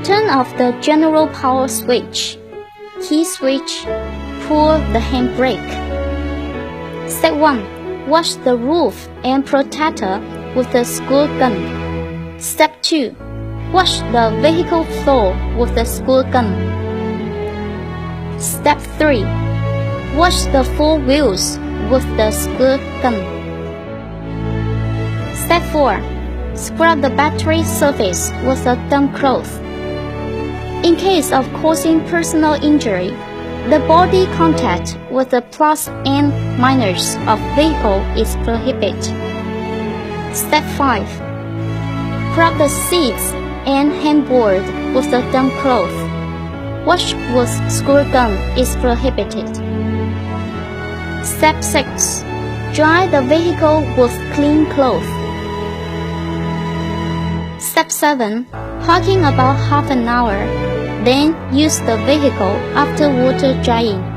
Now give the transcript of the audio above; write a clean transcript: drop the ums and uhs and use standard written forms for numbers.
Turn off the general power switch. Key switch. Pull the handbrake. Step 1. Wash the roof and protector with the squirt gun. Step 2. Wash the vehicle floor with the squirt gun. Step 3. Wash the four wheels with the squirt gun. Step 4. Scrub the battery surface with a damp cloth. In case of causing personal injury, the body contact with the plus and minus of vehicle is prohibited. Step 5. Scrub the seats and handboard with the damp cloth. Wash with squirt gun is prohibited. Step 6. Dry the vehicle with clean cloth. Step 7. Parking about half an hour. Then use the vehicle after water drying.